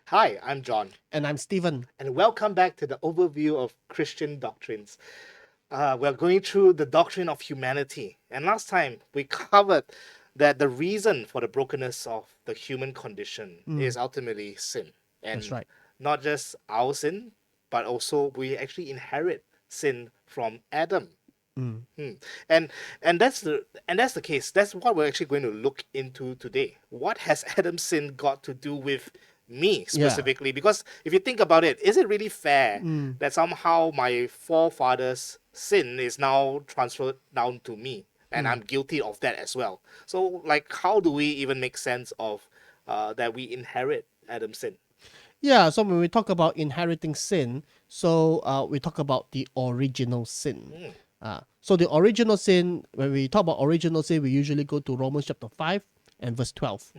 Hi, I'm John, And I'm Stephen. and welcome back to the overview of Christian doctrines. We're going through the doctrine of humanity, and last time we covered that the reason for the brokenness of the human condition Mm, is ultimately sin, that's and right. not just our sin, but also we actually inherit sin from Adam. Mm, Hmm. And that's the case. That's what we're actually going to look into today. What has Adam's sin got to do with me yeah. specifically? Because if you think about it, is it really fair Mm, that somehow my forefathers' sin is now transferred down to me, and I'm mm. guilty of that as well? So, like, how do we even make sense of that we inherit Adam's sin? Yeah, so when we talk about inheriting sin, we talk about the original sin. Hmm. So the original sin, when we talk about original sin, we usually go to Romans chapter 5 and verse 12.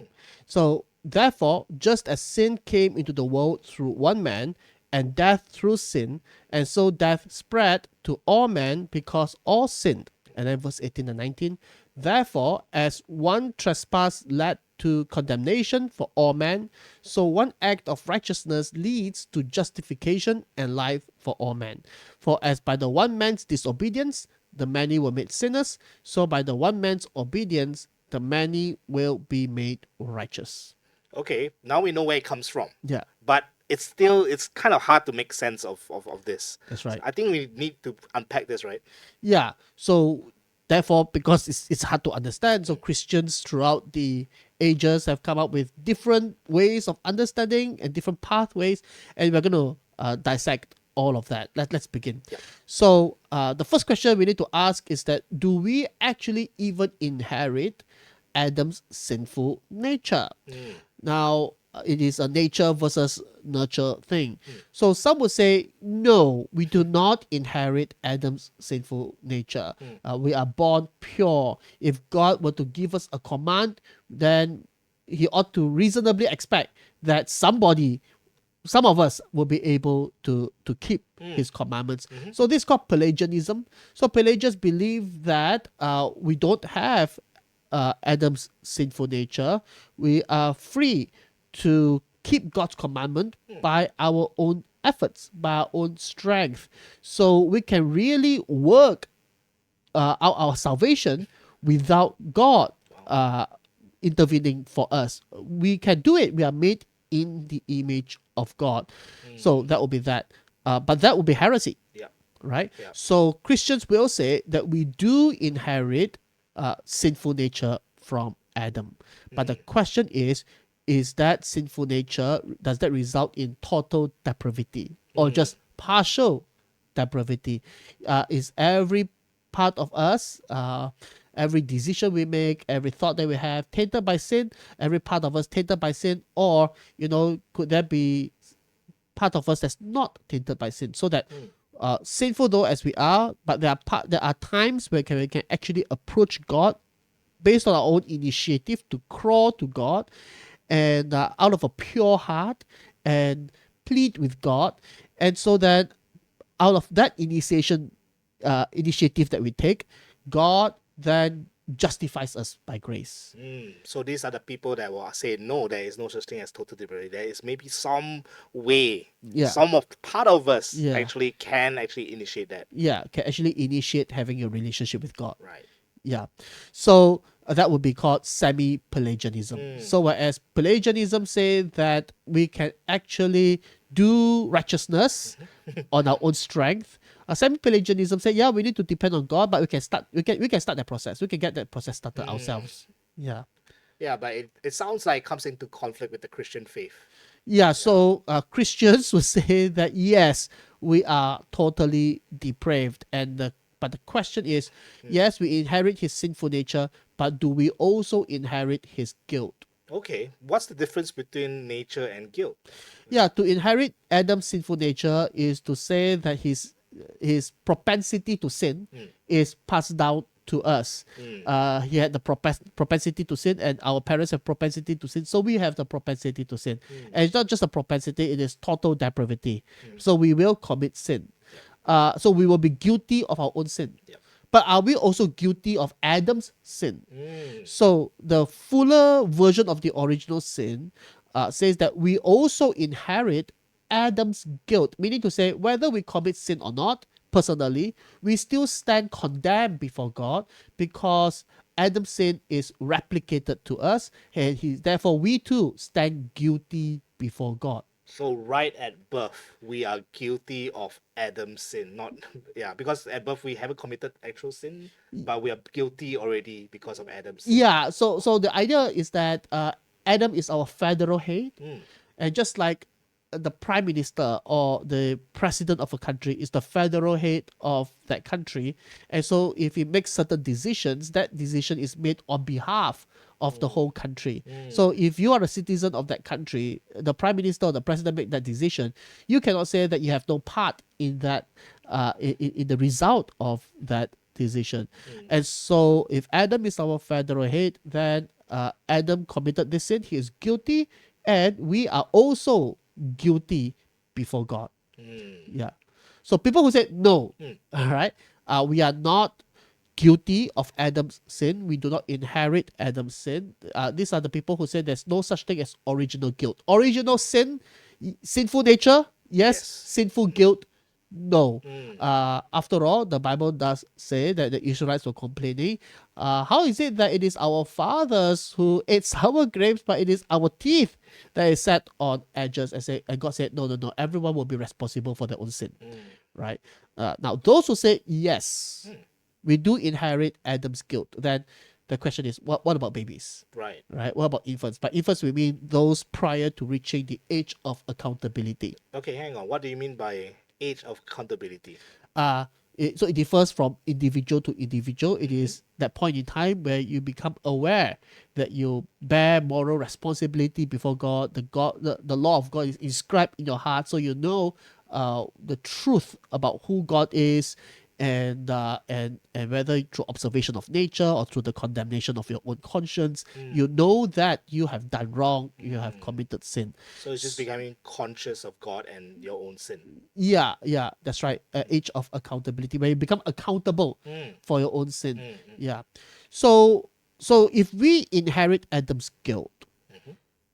So therefore, just as sin came into the world through one man, and death through sin, and so death spread to all men because all sinned. And then verse 18 and 19. Therefore, as one trespass led to condemnation for all men, so one act of righteousness leads to justification and life for all men. For as by the one man's disobedience the many were made sinners, so by the one man's obedience the many will be made righteous. Okay, now we know where it comes from, Yeah, but it's kind of hard to make sense of this. that's So right. I think we need to unpack this, right? Yeah, so therefore, because it's hard to understand, so Christians throughout the ages have come up with different ways of understanding and different pathways, and we're going to dissect all of that. Let's begin. Yeah. So the first question we need to ask is that do we actually even inherit Adam's sinful nature? Mm, Now, it is a nature versus nurture thing. mm, So some would say, no, we do not inherit Adam's sinful nature. mm, We are born pure. If God were to give us a command, then he ought to reasonably expect that some of us will be able to keep mm, his commandments. mhm, So this is called Pelagianism. So Pelagians believe that we don't have Adam's sinful nature. We are free to keep God's commandment mm. by our own efforts, by our own strength. So we can really work out our salvation without God Wow. uh, intervening for us. We can do it. We are made in the image of God. So Mm, that will be that. But that would be heresy, yeah, right? yeah. So Christians will say that we do inherit sinful nature from Adam. But the Mm, question is that sinful nature, does that result in total depravity or mm, just partial depravity? Is every part of us, every decision we make, every thought that we have tainted by sin, every part of us tainted by sin, or, could there be part of us that's not tainted by sin, so that mm, sinful though as we are, but there are times where we can actually approach God based on our own initiative to crawl to God and out of a pure heart and plead with God, and so that out of that initiative that we take, God then justifies us by grace. mm. So these are the people that will say, no, there is no such thing as total liberty. There is maybe some way, Yeah, some of part of us yeah, actually can actually initiate that. yeah. Can actually initiate having a relationship with God. Right. Yeah. So that would be called semi-Pelagianism. Mm, So whereas Pelagianism say that we can actually do righteousness on our own strength, semi-Pelagianism say, yeah, we need to depend on God, but we can start that process. We can get that process started mm. ourselves. Yeah. Yeah, but it sounds like it comes into conflict with the Christian faith. Yeah, Yeah. so Christians would say that yes, we are totally depraved, but the question is, Mm. yes, we inherit his sinful nature, but do we also inherit his guilt? Okay. What's the difference between nature and guilt? Yeah, to inherit Adam's sinful nature is to say that his propensity to sin Mm, is passed down to us. mm, He had the propensity to sin, and our parents have propensity to sin, so we have the propensity to sin. mm, And it's not just a propensity; it is total depravity. mm. So we will commit sin. Yep, So we will be guilty of our own sin. yep. But are we also guilty of Adam's sin? Mm, So the fuller version of the original sin says that we also inherit Adam's guilt, meaning to say whether we commit sin or not, personally, we still stand condemned before God because Adam's sin is replicated to us, and therefore we too stand guilty before God. So right at birth, we are guilty of Adam's sin. Not yeah, because at birth we haven't committed actual sin, but we are guilty already because of Adam's sin. Yeah, so the idea is that Adam is our federal head, and just like the prime minister or the president of a country is the federal head of that country, and so if he makes certain decisions, that decision is made on behalf of the whole country. So if you are a citizen of that country, the prime minister or the president make that decision, you cannot say that you have no part in that in the result of that decision. And so if Adam is our federal head, then Adam committed this sin, he is guilty, and we are also guilty before God. Yeah. So people who say no, all right, we are not guilty of Adam's sin. We do not inherit Adam's sin. These are the people who say there's no such thing as original guilt. Original sin, sinful nature, yes. Sinful guilt, no. After all, the Bible does say that the Israelites were complaining. How is it that it is our fathers who ate sour grapes, but it is our teeth that is set on edges? And God said, no, everyone will be responsible for their own sin. Right? Now, those who say yes, we do inherit Adam's guilt, then the question is, what about babies? Right. Right? What about infants? By infants, we mean those prior to reaching the age of accountability. Okay, hang on. What do you mean by age of accountability? So it differs from individual to individual. It is that point in time where you become aware that you bear moral responsibility before God. The law of God is inscribed in your heart, so you know the truth about who God is, and whether through observation of nature or through the condemnation of your own conscience, you know that you have done wrong, you have committed sin. So it's just becoming conscious of God and your own sin. Yeah, that's right. Age of accountability, where you become accountable for your own sin. Yeah. So if we inherit Adam's guilt,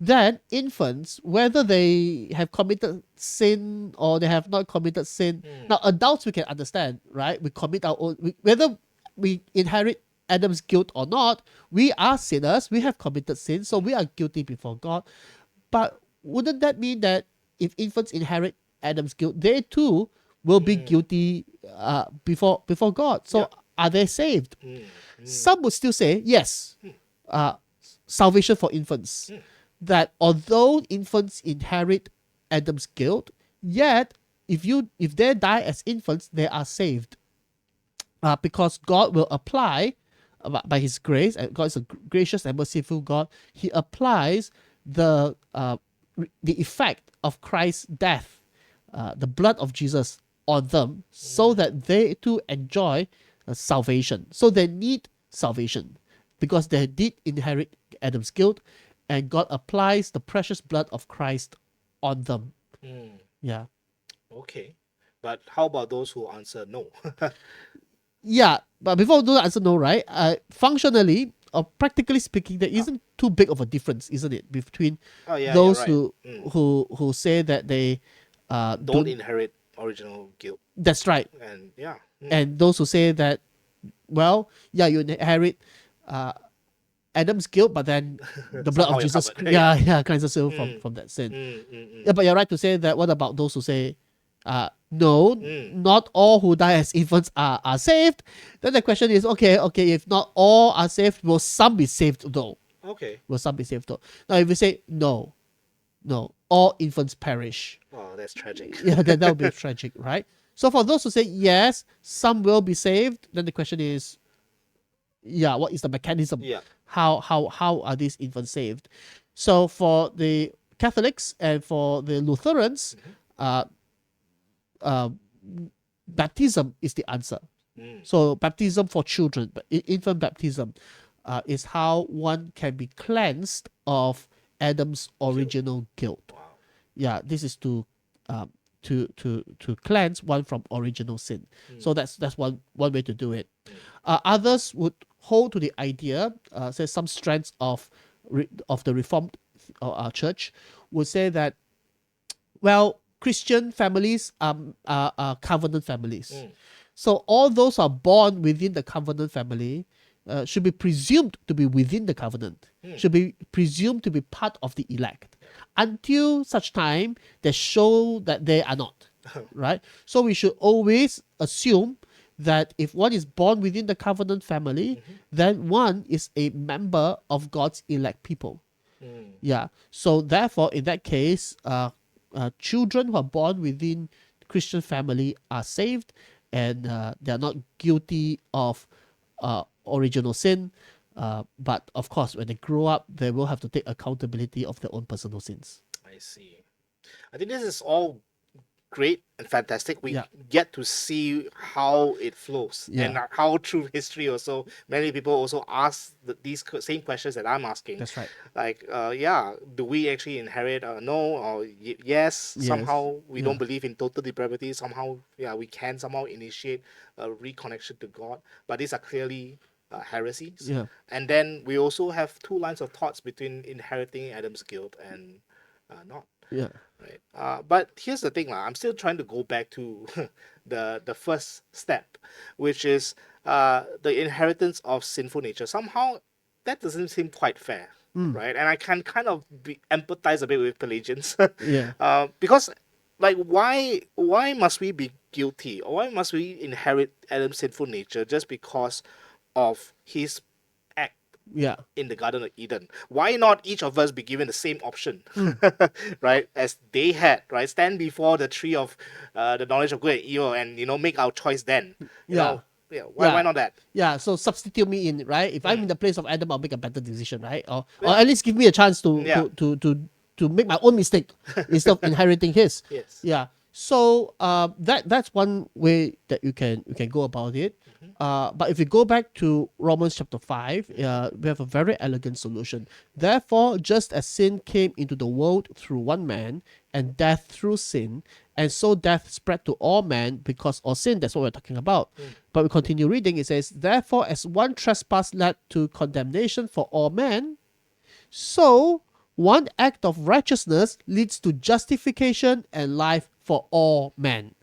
then infants, whether they have committed sin or they have not committed sin, now adults we can understand, right? We commit our own, whether we inherit Adam's guilt or not, we are sinners, we have committed sin, so we are guilty before God. But wouldn't that mean that if infants inherit Adam's guilt, they too will be guilty before God? So are they saved? Some would still say yes. Salvation for infants. That although infants inherit Adam's guilt, yet if they die as infants, they are saved, because God will apply, by His grace, and God is a gracious and merciful God. He applies the effect of Christ's death, the blood of Jesus, on them, so that they too enjoy salvation. So they need salvation because they did inherit Adam's guilt, and God applies the precious blood of Christ on them. Yeah. Okay. But how about those who answer no? Yeah, but before we do answer no, right? Functionally or practically speaking, there isn't too big of a difference, isn't it, between those right. who say that they don't inherit original guilt. That's right. And and those who say that, well, yeah, you inherit Adam's guilt, but then the blood of Jesus, cleanses you from that sin. Yeah, but you're right to say that. What about those who say, no, not all who die as infants are saved? Then the question is, okay, if not all are saved, will some be saved though? Okay. Will some be saved though? Now, if we say no, all infants perish. Oh, that's tragic. Yeah, then that would be tragic, right? So for those who say yes, some will be saved, then the question is, what is the mechanism? Yeah. How are these infants saved? So for the Catholics and for the Lutherans, baptism is the answer. So baptism for children, infant baptism, is how one can be cleansed of Adam's original guilt. Wow. Yeah, this is to cleanse one from original sin. So that's one way to do it. Others would hold to the idea, say some strands of the Reformed or our church would say that, well, Christian families are covenant families. So all those are born within the covenant family should be presumed to be within the covenant, should be presumed to be part of the elect, until such time they show that they are not. Right? So we should always assume that if one is born within the covenant family, then one is a member of God's elect people. Yeah. So therefore, in that case, children who are born within Christian family are saved, and they are not guilty of original sin. But of course, when they grow up, they will have to take accountability of their own personal sins. I see. I think this is all great and fantastic. We Yeah. get to see how it flows and Yeah. how through history also many people also ask these same questions that I'm asking. That's right. Like, yeah, do we actually inherit? No, or yes. Yes. Somehow we Yeah. don't believe in total depravity. Somehow, yeah, we can somehow initiate a reconnection to God. But these are clearly heresies. Yeah. And then we also have two lines of thoughts between inheriting Adam's guilt and not. Yeah. Right. But here's the thing, I'm still trying to go back to the first step, which is the inheritance of sinful nature. Somehow, that doesn't seem quite fair, right? And I can kind of empathize a bit with Pelagians, Yeah. because, like, why must we be guilty, or why must we inherit Adam's sinful nature just because of his act Yeah. in the Garden of Eden? Why not each of us be given the same option, right, as they had, right? Stand before the tree of the knowledge of good and evil, and make our choice then. You Yeah. know, yeah. Why not that? Yeah, so substitute me in, right? If I'm in the place of Adam, I'll make a better decision, right? Or at least give me a chance to Yeah. to make my own mistake instead of inheriting his. Yes. Yeah. So that's one way that you can go about it. But if you go back to Romans chapter 5, we have a very elegant solution. Therefore, just as sin came into the world through one man, and death through sin, and so death spread to all men because of sin. That's what we're talking about. But we continue reading. It says, therefore, as one trespass led to condemnation for all men, so one act of righteousness leads to justification and life for all men.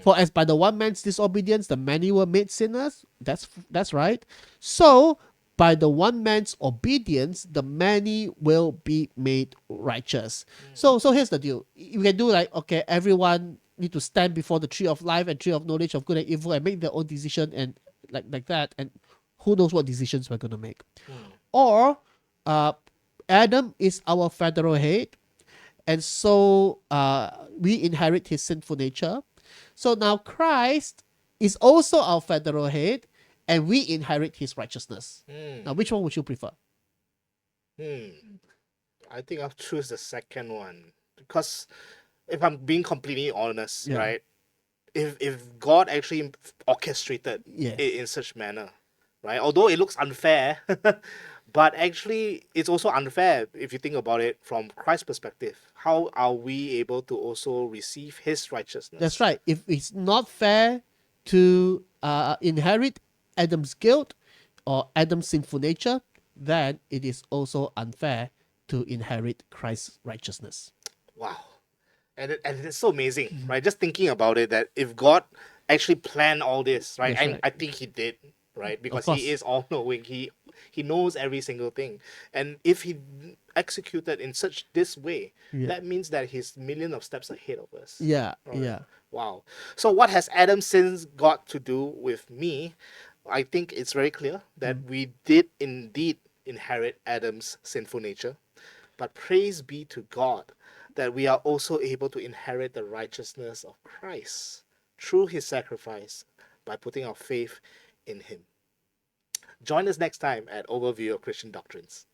For as by the one man's disobedience the many were made sinners, that's right. So by the one man's obedience the many will be made righteous. So here's the deal. You can do like, okay, everyone need to stand before the tree of life and tree of knowledge of good and evil and make their own decision, and like that, and who knows what decisions we're gonna make. Or Adam is our federal head, and so we inherit his sinful nature. So now Christ is also our federal head, and we inherit his righteousness. Now, which one would you prefer? I think I'll choose the second one, because if I'm being completely honest, Yeah. right? If God actually orchestrated Yes. it in such manner, right? Although it looks unfair, but actually it's also unfair if you think about it from Christ's perspective. How are we able to also receive his righteousness? That's right. If it's not fair to inherit Adam's guilt or Adam's sinful nature, then it is also unfair to inherit Christ's righteousness. Wow. And it's so amazing, right? Just thinking about it, that if God actually planned all this, right? That's And right. I think he did, right? Because course. he is all-knowing. He knows every single thing. And if he executed in such this way, that means that he's millions of steps ahead of us. Yeah, Right. yeah. Wow. So what has Adam's sins got to do with me? I think it's very clear that we did indeed inherit Adam's sinful nature. But praise be to God that we are also able to inherit the righteousness of Christ through his sacrifice by putting our faith in him. Join us next time at Overview of Christian Doctrines.